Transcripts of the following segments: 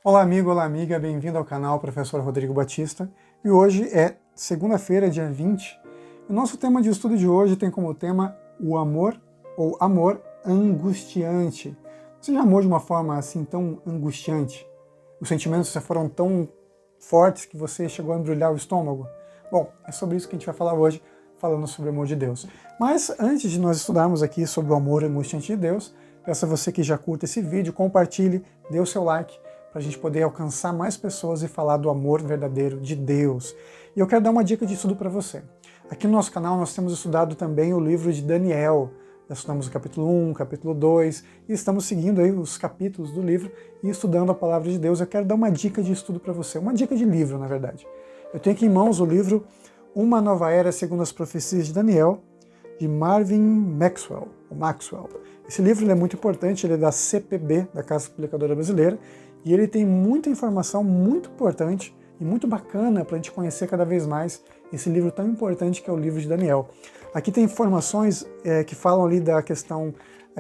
Olá amigo, olá amiga, bem-vindo ao canal Professor Rodrigo Batista. E hoje é segunda-feira, dia 20. O nosso tema de estudo de hoje tem como tema o amor ou amor angustiante. Você já amou de uma forma assim tão angustiante? Os sentimentos já foram tão fortes que você chegou a embrulhar o estômago? Bom, é sobre isso que a gente vai falar hoje, falando sobre o amor de Deus. Mas antes de nós estudarmos aqui sobre o amor angustiante de Deus, peço a você que já curta esse vídeo, compartilhe, dê o seu like, para a gente poder alcançar mais pessoas e falar do amor verdadeiro de Deus. E eu quero dar uma dica de estudo para você. Aqui no nosso canal nós temos estudado também o livro de Daniel. Já estudamos o capítulo 1, capítulo 2, e estamos seguindo aí os capítulos do livro e estudando a palavra de Deus. Eu quero dar uma dica de estudo para você, uma dica de livro, na verdade. Eu tenho aqui em mãos o livro Uma Nova Era Segundo as Profecias de Daniel, de Marvin Maxwell. Esse livro é muito importante, ele é da CPB, da Casa Publicadora Brasileira, e ele tem muita informação muito importante e muito bacana para a gente conhecer cada vez mais esse livro tão importante que é o livro de Daniel. Aqui tem informações que falam ali da questão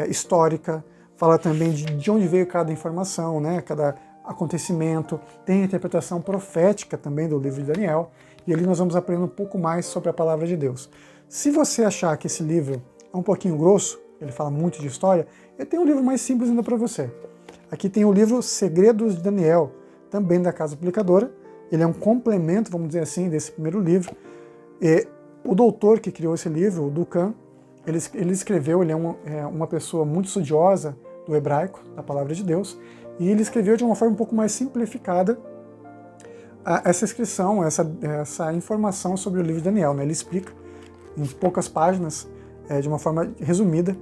histórica, fala também de onde veio cada informação, né, cada acontecimento, tem a interpretação profética também do livro de Daniel, e ali nós vamos aprender um pouco mais sobre a palavra de Deus. Se você achar que esse livro é um pouquinho grosso, ele fala muito de história, eu tenho um livro mais simples ainda para você. Aqui tem o livro Segredos de Daniel, também da Casa Publicadora. Ele é um complemento, vamos dizer assim, desse primeiro livro. E o doutor que criou esse livro, o Dukan, ele escreveu, ele é uma pessoa muito estudiosa do hebraico, da palavra de Deus, e ele escreveu de uma forma um pouco mais simplificada essa inscrição, essa informação sobre o livro de Daniel. Né? Ele explica em poucas páginas, de uma forma resumida,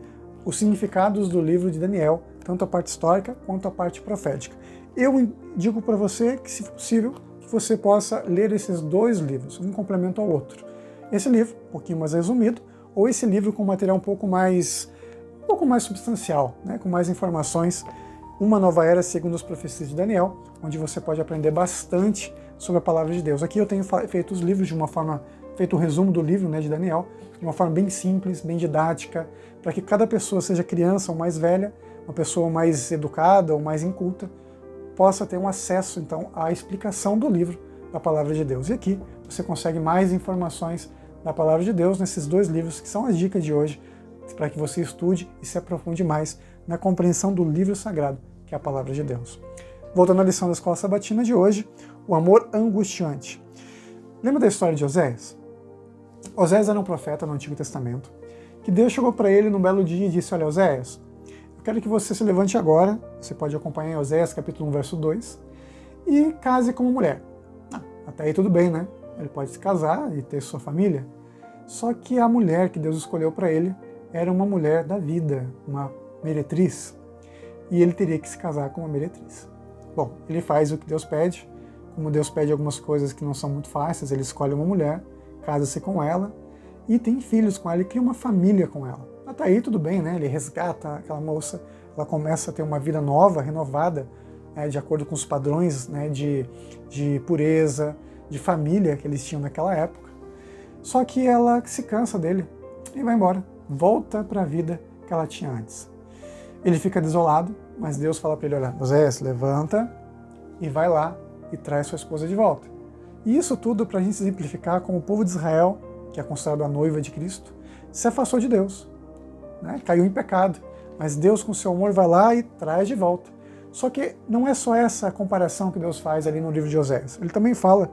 os significados do livro de Daniel, tanto a parte histórica quanto a parte profética. Eu digo para você que, se possível, que você possa ler esses dois livros, um complemento ao outro. Esse livro, um pouquinho mais resumido, ou esse livro com material um pouco mais substancial, né, com mais informações, Uma Nova Era Segundo as Profecias de Daniel, onde você pode aprender bastante sobre a palavra de Deus. Aqui eu tenho feito os livros de uma forma, feito o resumo do livro, né, de Daniel, de uma forma bem simples, bem didática, para que cada pessoa, seja criança ou mais velha, uma pessoa mais educada ou mais inculta, possa ter um acesso, então, à explicação do livro da Palavra de Deus. E aqui você consegue mais informações da Palavra de Deus nesses dois livros, que são as dicas de hoje, para que você estude e se aprofunde mais na compreensão do livro sagrado, que é a Palavra de Deus. Voltando à lição da Escola Sabatina de hoje, o amor angustiante. Lembra da história de Oséias? Oséias era um profeta no Antigo Testamento, que Deus chegou para ele num belo dia e disse: olha, Oséias, eu quero que você se levante agora, você pode acompanhar em Oséias capítulo 1, verso 2, e case com uma mulher. Até aí tudo bem, né? Ele pode se casar e ter sua família. Só que a mulher que Deus escolheu para ele era uma mulher da vida, uma meretriz, e ele teria que se casar com uma meretriz. Bom, ele faz o que Deus pede, como Deus pede algumas coisas que não são muito fáceis, ele escolhe uma mulher, casa-se com ela, e tem filhos com ela, e cria uma família com ela. Até aí tudo bem, né? Ele resgata aquela moça, ela começa a ter uma vida nova, renovada, de acordo com os padrões, né, de pureza, de família que eles tinham naquela época. Só que ela se cansa dele e vai embora, volta para a vida que ela tinha antes. Ele fica desolado, mas Deus fala para ele: olha, Oséias, levanta e vai lá e traz sua esposa de volta. E isso tudo para a gente exemplificar como o povo de Israel, que é considerado a noiva de Cristo, se afastou de Deus, né? Caiu em pecado, mas Deus com seu amor vai lá e traz de volta. Só que não é só essa comparação que Deus faz ali no livro de Oséias. Ele também fala,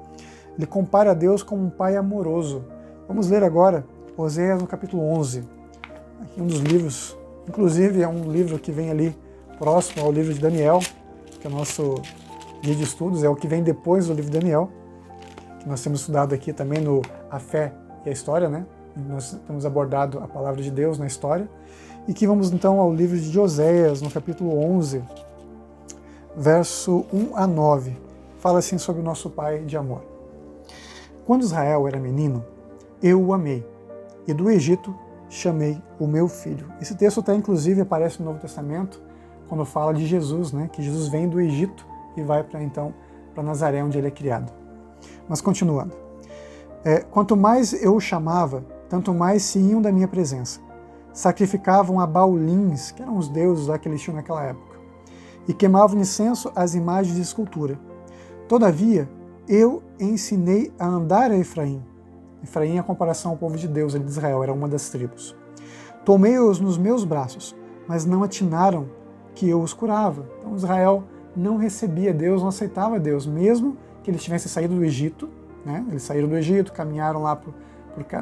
ele compara Deus como um pai amoroso. Vamos ler agora Oséias no capítulo 11. Aqui um dos livros, inclusive é um livro que vem ali próximo ao livro de Daniel, que é o nosso guia de estudos, é o que vem depois do livro de Daniel, que nós temos estudado aqui também no A Fé e a História, né? Nós temos abordado a palavra de Deus na história, e que vamos então ao livro de Oséias, no capítulo 11, verso 1 a 9, fala assim sobre o nosso Pai de amor. Quando Israel era menino, eu o amei, e do Egito chamei o meu filho. Esse texto até inclusive aparece no Novo Testamento, quando fala de Jesus, né? Que Jesus vem do Egito e vai para Nazaré, onde ele é criado. Mas continuando. Quanto mais eu o chamava, tanto mais se iam da minha presença. Sacrificavam a Baulins, que eram os deuses lá que eles tinham naquela época. e queimavam incenso às imagens de escultura. Todavia, eu ensinei a andar a Efraim. Efraim é a comparação ao povo de Deus, ele de Israel, era uma das tribos. Tomei-os nos meus braços, mas não atinaram que eu os curava. Então Israel não recebia Deus, não aceitava Deus, mesmo que eles tivessem saído do Egito, né? Eles saíram do Egito, caminharam lá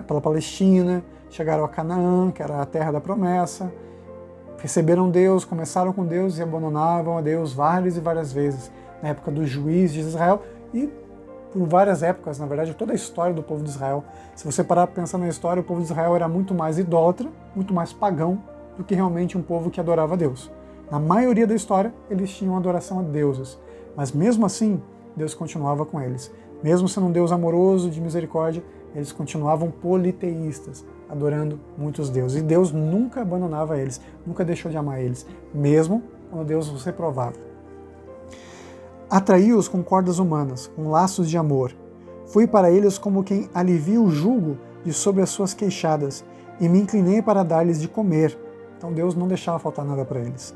pela Palestina, chegaram a Canaã, que era a terra da promessa, receberam Deus, começaram com Deus e abandonavam a Deus várias e várias vezes, na época dos juízes de Israel e por várias épocas, na verdade, toda a história do povo de Israel. Se você parar para pensar na história, o povo de Israel era muito mais idólatra, muito mais pagão do que realmente um povo que adorava a Deus. Na maioria da história, eles tinham adoração a deuses, mas mesmo assim, Deus continuava com eles. Mesmo sendo um Deus amoroso, de misericórdia, eles continuavam politeístas, adorando muitos deuses. E Deus nunca abandonava eles, nunca deixou de amar eles, mesmo quando Deus os reprovava. Atraí-os com cordas humanas, com laços de amor. Fui para eles como quem alivia o jugo de sobre as suas queixadas, e me inclinei para dar-lhes de comer. Então Deus não deixava faltar nada para eles.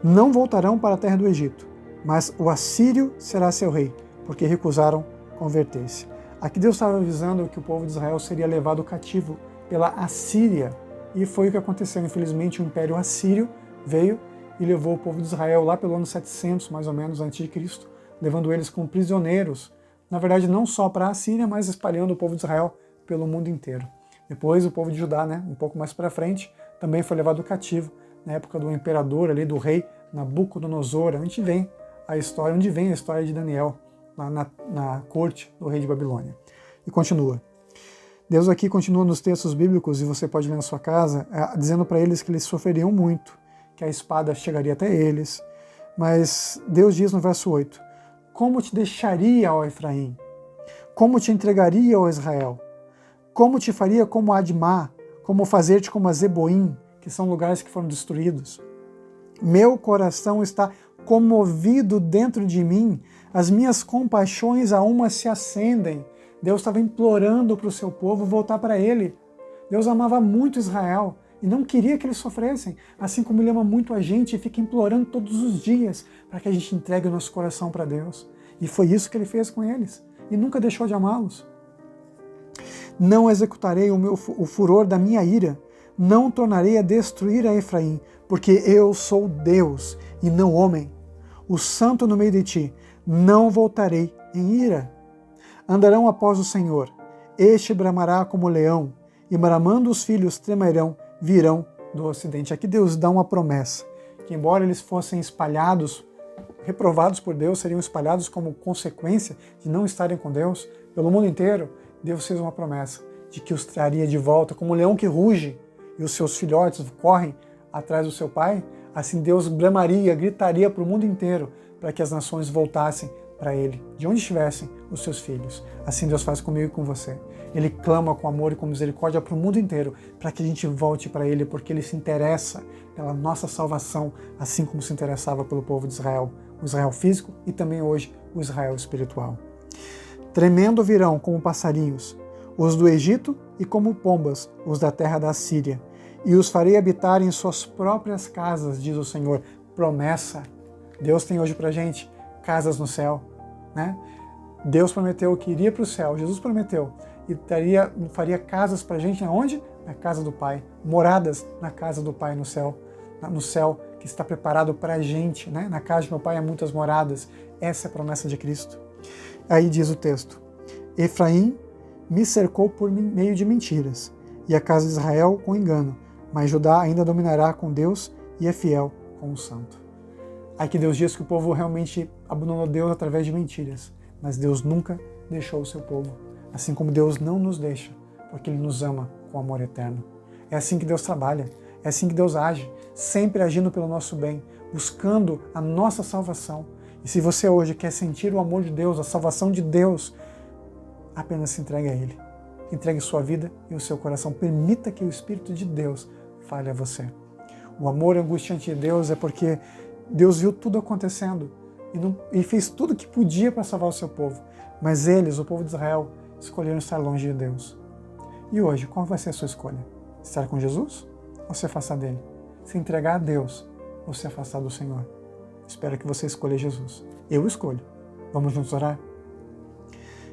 Não voltarão para a terra do Egito, mas o assírio será seu rei, porque recusaram converter-se. Aqui Deus estava avisando que o povo de Israel seria levado cativo pela Assíria, e foi o que aconteceu. Infelizmente, o Império Assírio veio e levou o povo de Israel lá pelo ano 700, mais ou menos, antes de Cristo, levando eles como prisioneiros, na verdade não só para a Assíria, mas espalhando o povo de Israel pelo mundo inteiro. Depois o povo de Judá, né, um pouco mais para frente, também foi levado cativo, na época do imperador, ali, do rei Nabucodonosor, onde vem a história de Daniel, lá na corte do rei de Babilônia. E continua. Deus aqui continua nos textos bíblicos, e você pode ler na sua casa, dizendo para eles que eles sofreriam muito, que a espada chegaria até eles. Mas Deus diz no verso 8, como te deixaria, ó Efraim? Como te entregaria, ó Israel? Como te faria como Admá? Como fazer-te como a Zeboim, que são lugares que foram destruídos? Meu coração está comovido dentro de mim, as minhas compaixões a uma se acendem. Deus estava implorando para o seu povo voltar para ele. Deus amava muito Israel e não queria que eles sofressem, assim como ele ama muito a gente e fica implorando todos os dias para que a gente entregue o nosso coração para Deus. E foi isso que ele fez com eles, e nunca deixou de amá-los. Não executarei o furor da minha ira, não tornarei a destruir a Efraim, porque eu sou Deus e não homem, o santo no meio de ti, não voltarei em ira. Andarão após o Senhor, este bramará como leão, e bramando os filhos tremerão, virão do ocidente. Aqui Deus dá uma promessa, que embora eles fossem espalhados, reprovados por Deus, seriam espalhados como consequência de não estarem com Deus, pelo mundo inteiro, Deus fez uma promessa de que os traria de volta, como um leão que ruge e os seus filhotes correm atrás do seu pai, assim Deus bramaria, gritaria para o mundo inteiro, para que as nações voltassem para Ele, de onde estivessem os seus filhos. Assim Deus faz comigo e com você. Ele clama com amor e com misericórdia para o mundo inteiro, para que a gente volte para Ele, porque Ele se interessa pela nossa salvação, assim como se interessava pelo povo de Israel, o Israel físico e também hoje o Israel espiritual. Tremendo virão como passarinhos, os do Egito, e como pombas, os da terra da Síria, e os farei habitar em suas próprias casas, diz o Senhor. Promessa. Deus tem hoje para a gente casas no céu, né? Deus prometeu que iria para o céu, Jesus prometeu, e faria casas para a gente aonde? Na casa do Pai, moradas na casa do Pai no céu que está preparado para a gente, né? Na casa de meu Pai há muitas moradas. Essa é a promessa de Cristo. Aí diz o texto, Efraim me cercou por meio de mentiras, e a casa de Israel com engano, mas Judá ainda dominará com Deus e é fiel com o santo. Aqui Deus diz que o povo realmente abandonou Deus através de mentiras, mas Deus nunca deixou o seu povo, assim como Deus não nos deixa, porque Ele nos ama com amor eterno. É assim que Deus trabalha, é assim que Deus age, sempre agindo pelo nosso bem, buscando a nossa salvação. E se você hoje quer sentir o amor de Deus, a salvação de Deus, apenas se entregue a Ele. Entregue sua vida e o seu coração. Permita que o Espírito de Deus fale a você. O amor angustiante de Deus é porque Deus viu tudo acontecendo e fez tudo o que podia para salvar o seu povo. Mas eles, o povo de Israel, escolheram estar longe de Deus. E hoje, qual vai ser a sua escolha? Estar com Jesus ou se afastar dele? Se entregar a Deus ou se afastar do Senhor? Espero que você escolha Jesus. Eu escolho. Vamos juntos orar?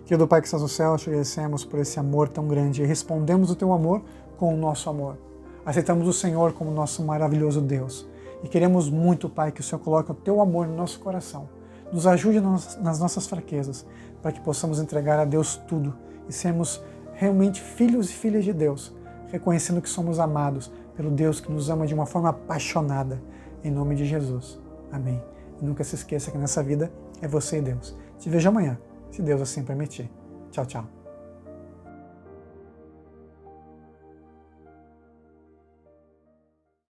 Querido Pai que estás no céu, te agradecemos por esse amor tão grande e respondemos o teu amor com o nosso amor. Aceitamos o Senhor como nosso maravilhoso Deus e queremos muito, Pai, que o Senhor coloque o teu amor no nosso coração. Nos ajude nas nossas fraquezas, para que possamos entregar a Deus tudo e sermos realmente filhos e filhas de Deus, reconhecendo que somos amados pelo Deus que nos ama de uma forma apaixonada. Em nome de Jesus. Amém. E nunca se esqueça que nessa vida é você e Deus. Te vejo amanhã, se Deus assim permitir. Tchau, tchau.